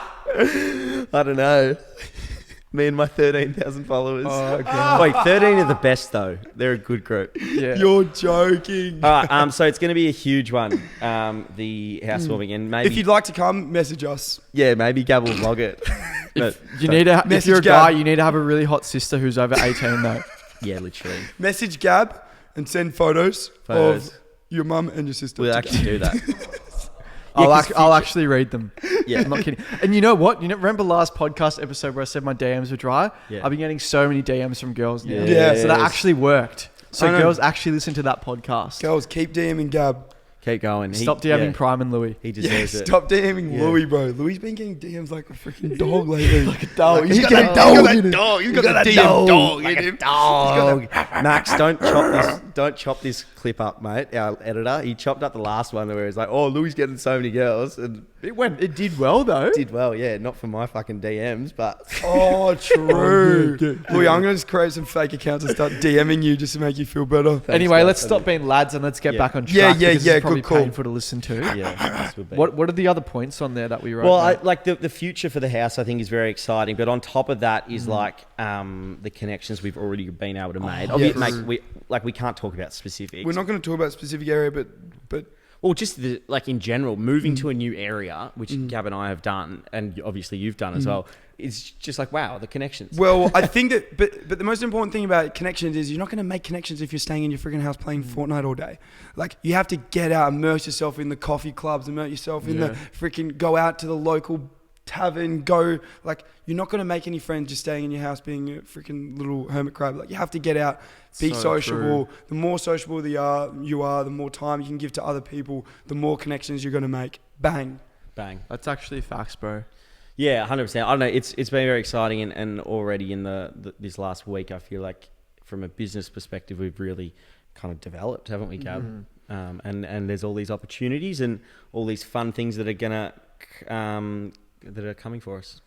don't know. Me and my 13,000 followers. Oh, God. Wait, 13 are the best though. They're a good group. Yeah. You're joking. All right, so it's going to be a huge one. The housewarming, and maybe If you'd like to come, message us. maybe Gab will vlog it. If if Message you're a Gab. guy, you need to have a really hot sister who's over 18 though. Yeah, literally. Message Gab and send photos of your mum and your sister. We'll together. actually do that. I'll actually read them. Yeah. I'm not kidding. And you know what? Remember last podcast episode where I said my DMs were dry? Yeah. I've been getting so many DMs from girls now. Yeah. So that actually worked. So I know. girls actually listen to that podcast. Girls, keep DMing Gab. Keep going. Stop DMing Prime and Louis. He deserves it. Stop DMing Yeah. Louis, bro. Louis been getting DMs like a freaking dog lately. Like a dog. He's got that dog. He's got that DM dog in him. Dog. Max, don't chop this clip up, mate. Our editor, he chopped up the last one where he's like, "Oh, Louis getting so many girls," and It did well though. did well. Yeah, not for my fucking DMs, but Oh, true. Louis, I'm going to create some fake accounts and start DMing you just to make you feel better. Anyway, Thanks, let's mate. stop being lads and let's get Yeah. back on track. Yeah, because yeah, it's probably good call. painful to listen to. yeah, this would be. What are the other points on there that we wrote? Well, mate? like the future for the house, I think is very exciting. But on top of that is like the connections we've already been able to make. yes. We can't talk about specifics. We're not going to talk about specific area, but Well, just in general, moving to a new area, which Gab and I have done, and obviously you've done as well, is just like, wow, the connections. well, I think that, but the most important thing about connections is you're not going to make connections if you're staying in your freaking house playing Fortnite all day. Like, you have to get out, immerse yourself in the coffee clubs, immerse yourself in the freaking, go out to the local tavern, like, you're not going to make any friends just staying in your house being a freaking little hermit crab. Like, you have to get out, be So sociable. The more sociable you are, the more time you can give to other people, the more connections you're going to make. Bang. Bang. That's actually facts, bro. Yeah, 100%. I don't know. It's been very exciting, and already in this last week, I feel like from a business perspective, we've really kind of developed, haven't we, Gab? And there's all these opportunities and all these fun things that are that are coming for us.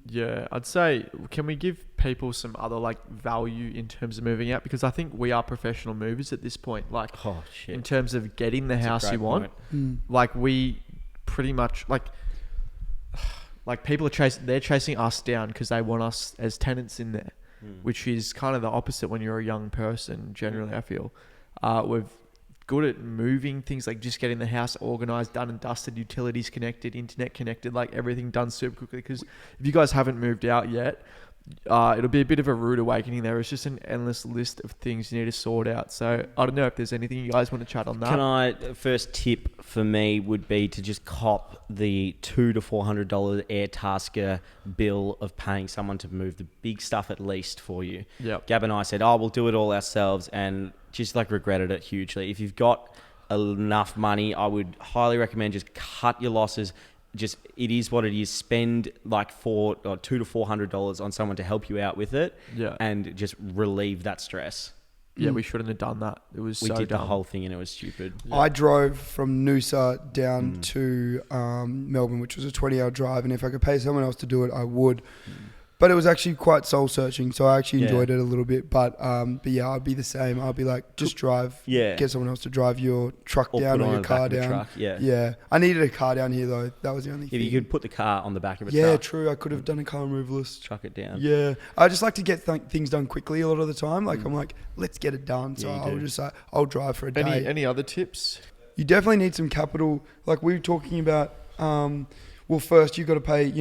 Yeah, I'd say, can we give people some other like value in terms of moving out? Because I think we are professional movers at this point. Like, Oh shit! in terms of getting the house That's a you great want, point. like we pretty much like people are they're chasing us down because they want us as tenants in there. which is kind of the opposite when you're a young person. Generally, I feel we're good at moving things, like just getting the house organized, done and dusted, utilities connected, internet connected, like everything done super quickly. Because if you guys haven't moved out yet, it'll be a bit of a rude awakening. There is just an endless list of things you need to sort out. So I don't know if there's anything you guys want to chat on that. First tip for me would be to just cop the $200 to $400 Airtasker bill of paying someone to move the big stuff at least for you. Yep. Gab and I said, we'll do it all ourselves, and just like regretted it hugely. If you've got enough money, I would highly recommend just cut your losses. Just, it is what it is. Spend like $200 to $400 on someone to help you out with it, and just relieve that stress. Yeah, we shouldn't have done that. It was we so did dumb. the whole thing and it was stupid. Yeah. I drove from Noosa down to Melbourne, which was a 20-hour drive, and if I could pay someone else to do it, I would. But it was actually quite soul-searching, so I actually enjoyed it a little bit. But yeah, I'd be the same. I'd be like, just drive. Yeah. Get someone else to drive your truck down or your car down. Truck. Yeah. I needed a car down here, though. That was the only thing. If you could put the car on the back of a truck. Yeah, true. I could have done a car removalist. Chuck it down. Yeah. I just like to get things done quickly a lot of the time. Like, I'm like, let's get it done. So I'll just I'll drive for a day. Any other tips? You definitely need some capital. Like we were talking about, well, first you've got to pay,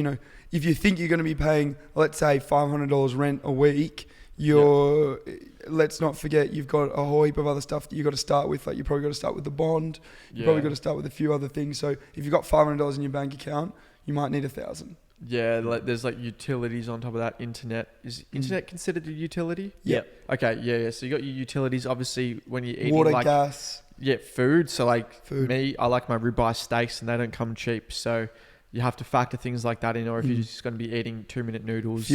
if you think you're going to be paying, let's say $500 rent a week, let's not forget you've got a whole heap of other stuff that you've got to start with. Like you probably got to start with the bond. You probably got to start with a few other things. So if you've got $500 in your bank account, you might need $1,000. Yeah, there's like utilities on top of that. Internet. Is internet considered a utility? Yeah. Okay, yeah. So you got your utilities, obviously, when you're eating water, like, gas. Yeah, food. So like food. Me, I like my ribeye steaks and they don't come cheap. So you have to factor things like that in, or if you're just going to be eating 2-minute noodles.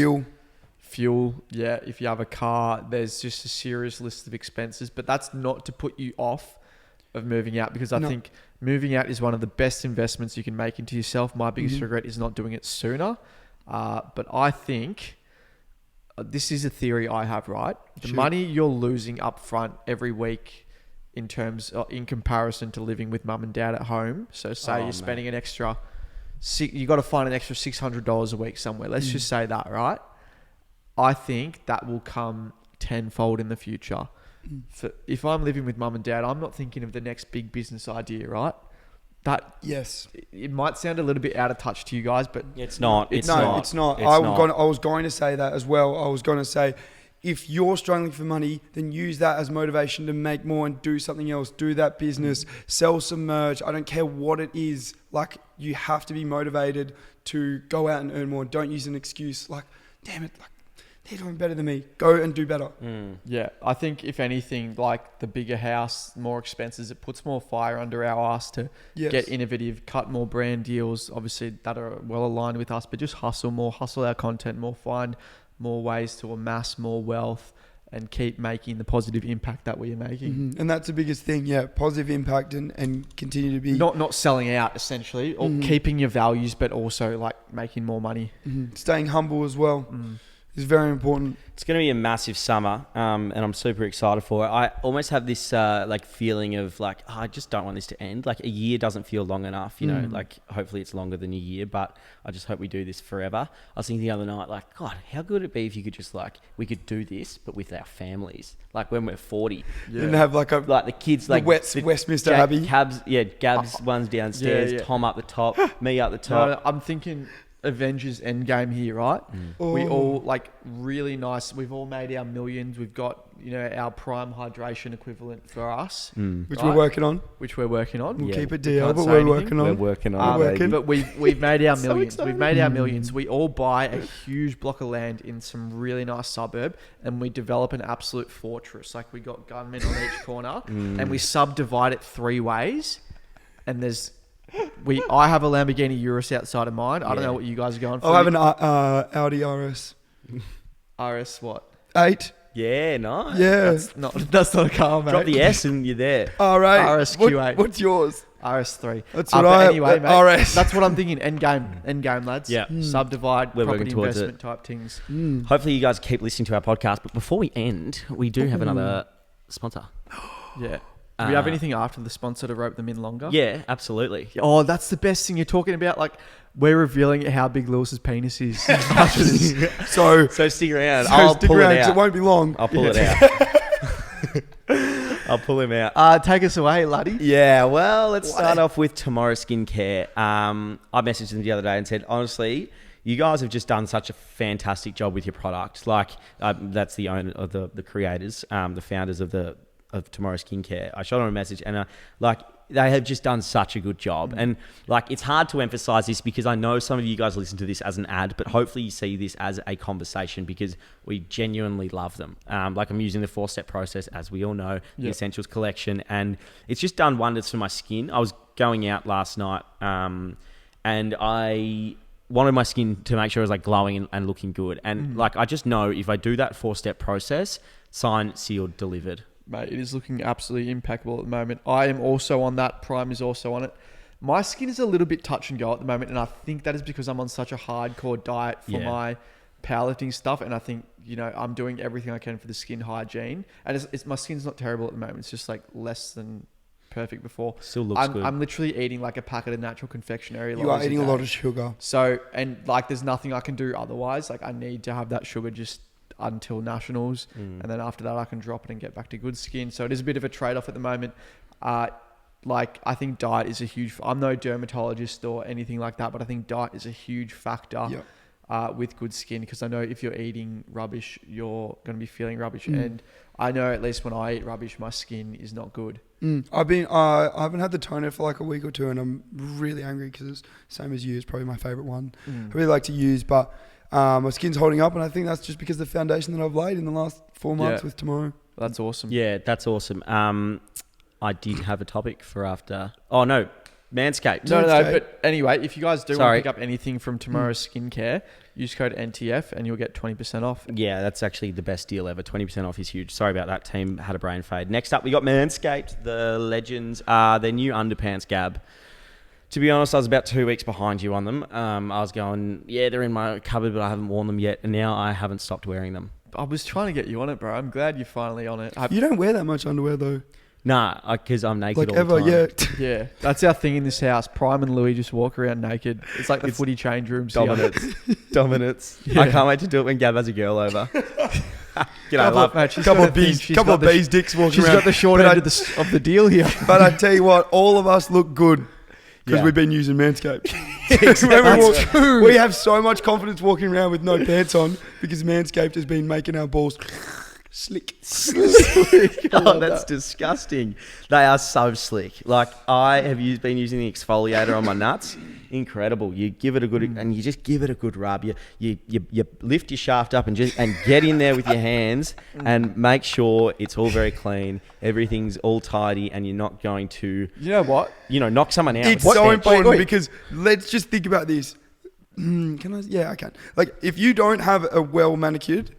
Fuel, yeah. If you have a car, there's just a serious list of expenses. But that's not to put you off of moving out, because I think moving out is one of the best investments you can make into yourself. My biggest regret is not doing it sooner. But I think this is a theory I have, right? The money you're losing up front every week in comparison to living with mum and dad at home. So say you're spending an extra... you got to find an extra $600 a week somewhere. Let's just say that, right? I think that will come tenfold in the future. If I'm living with mum and dad, I'm not thinking of the next big business idea, right? It might sound a little bit out of touch to you guys, but it's not. It's not. I was going to say that as well. I was going to say, if you're struggling for money, then use that as motivation to make more and do something else. Do that business, sell some merch. I don't care what it is. Like, you have to be motivated to go out and earn more. Don't use an excuse like, damn it, like, they're doing better than me. Go and do better. Yeah, I think if anything, like the bigger house, more expenses, it puts more fire under our ass to get innovative, cut more brand deals, obviously that are well aligned with us, but just hustle our content more, find more ways to amass more wealth and keep making the positive impact that we are making. And that's the biggest thing, positive impact and continue to be... Not selling out, essentially, or keeping your values, but also like making more money. Staying humble as well. Is very important. It's going to be a massive summer, and I'm super excited for it. I almost have this feeling of I just don't want this to end. Like a year doesn't feel long enough, you know. Like hopefully it's longer than a year, but I just hope we do this forever. I was thinking the other night, God, how good would it be if you could just we could do this, but with our families, like when we're 40, and have the kids the Westminster Abbey. Gab's one's downstairs, Tom up the top, me up the top. No, I'm thinking Avengers Endgame here, right? We all really nice. We've all made our millions. We've got our prime hydration equivalent for us, which we're working on. We'll keep it DL, but we're working on. We're working on. But we've made our millions. We've made our millions. We all buy a huge block of land in some really nice suburb, and we develop an absolute fortress. Like we got gunmen on each corner, and we subdivide it 3 ways, and there's. I have a Lamborghini Urus outside of mine. I don't know what you guys are going for. I have an Audi RS. RS what? 8. Yeah, nice. Yeah. That's not a car, mate. Drop the S and you're there. R8. RS Q8. What's yours? RS3. That's what I anyway, mate, RS. That's what I'm thinking. Endgame, lads. Yeah. Subdivide, We're property working towards investment type things. Hopefully you guys keep listening to our podcast. But before we end, we do have another sponsor. Yeah. Do we have anything after the sponsor to rope them in longer? Yeah, absolutely. Oh, that's the best thing you're talking about. Like, we're revealing how big Lewis's penis is. After this. So stick around. so I'll stick pull around it 'cause out. it won't be long. I'll pull it out. I'll pull him out. Take us away, laddie. Yeah, well, let's start off with Tomorrow Skincare. I messaged them the other day and said, honestly, you guys have just done such a fantastic job with your product. Like, that's the owner of the creators, the founders of Tomorrow Skincare. I shot them a message and they have just done such a good job. And like, it's hard to emphasize this because I know some of you guys listen to this as an ad, but hopefully you see this as a conversation because we genuinely love them. Like, I'm using the 4-step process, as we all know, the Essentials collection, and it's just done wonders for my skin. I was going out last night, and I wanted my skin to make sure it was like glowing and looking good. And like, I just know if I do that 4-step process, signed, sealed, delivered. Mate, it is looking absolutely impeccable at the moment. I am also on that. Prime is also on it. My skin is a little bit touch and go at the moment, and I think that is because I'm on such a hardcore diet for my powerlifting stuff, and I think, you know, I'm doing everything I can for the skin hygiene, and my skin's not terrible at the moment. It's just like less than perfect before. Still looks good. I'm literally eating like a packet of natural confectionery. You are eating a lot of sugar. So, and like, there's nothing I can do otherwise. Like, I need to have that sugar just until nationals, and then after that I can drop it and get back to good skin. So it is a bit of a trade-off at the moment. Like, I think diet is a huge... I'm no dermatologist or anything like that, but I think diet is a huge factor with good skin, because I know if you're eating rubbish, you're going to be feeling rubbish. And I know at least when I eat rubbish, my skin is not good. I haven't had the toner for like a week or two, and I'm really angry because it's same as you. It's probably my favorite one. I really like to use, but my skin's holding up, and I think that's just because of the foundation that I've laid in the last 4 months with Tomorrow. That's awesome. Yeah, that's awesome. I did have a topic for after. Oh no, Manscaped. No, but anyway, if you guys do want to pick up anything from Tomorrow Skincare, use code NTF and you'll get 20% off. Yeah, that's actually the best deal ever. 20% off is huge. Sorry about that, team. Had a brain fade. Next up, we got Manscaped, the legends. Their new underpants, Gab. To be honest, I was about 2 weeks behind you on them. I was going, yeah, they're in my cupboard, but I haven't worn them yet. And now I haven't stopped wearing them. I was trying to get you on it, bro. I'm glad you're finally on it. You don't wear that much underwear, though. Nah, because I'm naked like all ever, the time. Yeah, that's our thing in this house. Prime and Louis just walk around naked. It's like the footy change rooms. Dominance. Yeah. I can't wait to do it when Gab has a girl over. Couple of bees dicks walking She's around. got the short end of the deal here. But I tell you what, all of us look good because we've been using Manscaped. We have so much confidence walking around with no pants on because Manscaped has been making our balls slick. Oh, that's disgusting. They are so slick. Like, I have been using the exfoliator on my nuts. Incredible. You give it a good, and you just give it a good rub. You lift your shaft up and get in there with your hands and make sure it's all very clean. Everything's all tidy, and you're not going to, You know what? knock someone out. It's so important because let's just think about this. Can I? Yeah, I can. Like, if you don't have a well manicured,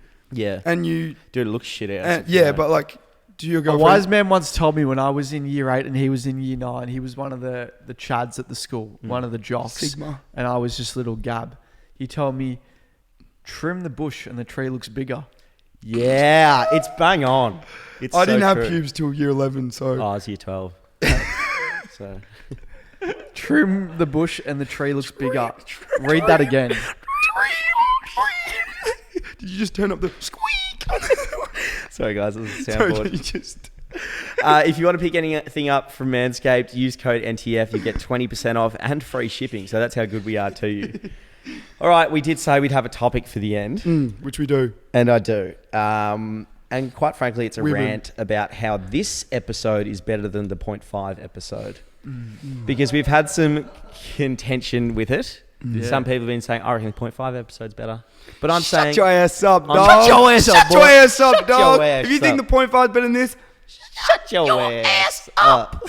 and you dude, it looks shit out. But like, do you go? A wise man once told me when I was in year 8 and he was in year 9. He was one of the chads at the school, one of the jocks, Sigma, and I was just little Gab. He told me, "Trim the bush and the tree looks bigger." Yeah, it's bang on. I didn't have pubes till year 11, so I was year 12. So trim the bush and the tree looks bigger. Read that again. Did you just turn up the squeak? Sorry guys, this is a soundboard. If you want to pick anything up from Manscaped, use code NTF. You get 20% off and free shipping. So that's how good we are to you. All right, we did say we'd have a topic for the end. Which we do. And I do. And quite frankly, it's a rant about how this episode is better than the 0.5 episode. Because we've had some contention with it. Yeah. Some people have been saying, I reckon the 0.5 episode's better. But I'm saying... Shut your ass up, dog. Shut your ass up, boy. Shut your ass up, dog. If you think the 0.5 is better than this, shut your ass up.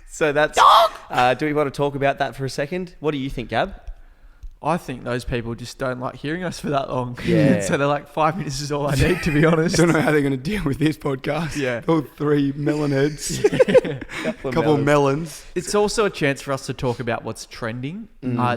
So that's... Dog. Do we want to talk about that for a second? What do you think, Gab? I think those people just don't like hearing us for that long. Yeah. So they're like, 5 minutes is all I need, to be honest. Don't know how they're going to deal with this podcast. Yeah. All 3 melon heads. Couple of melons. It's also a chance for us to talk about what's trending.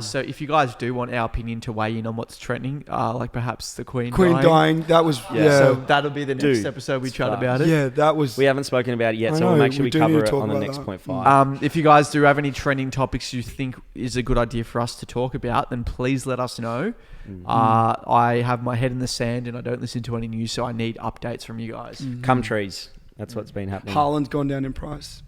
So if you guys do want our opinion to weigh in on what's trending, like perhaps the Queen dying. That was, So that'll be the next episode we chat about it. Yeah, that was... We haven't spoken about it yet, I so we'll know, make sure we we do need cover to it talk on the about next that. point 5. If you guys do have any trending topics you think is a good idea for us to talk about, then please let us know. I have my head in the sand and I don't listen to any news, so I need updates from you guys. Come trees. That's what's been happening. Haaland's gone down in price.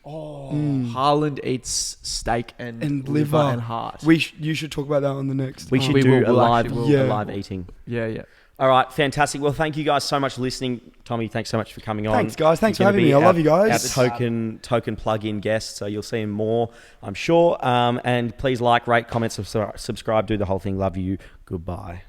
Haaland eats steak and liver and heart. You should talk about that on the next. We should We do will, we'll actually will. Yeah. a live eating. Yeah. All right, fantastic. Well, thank you guys so much for listening. Tommy, thanks so much for coming on. Thanks, guys. Thanks for You're having gonna me. I be love you guys. Our token plug-in guest, so you'll see him more, I'm sure. And please like, rate, comment, subscribe, do the whole thing. Love you. Goodbye.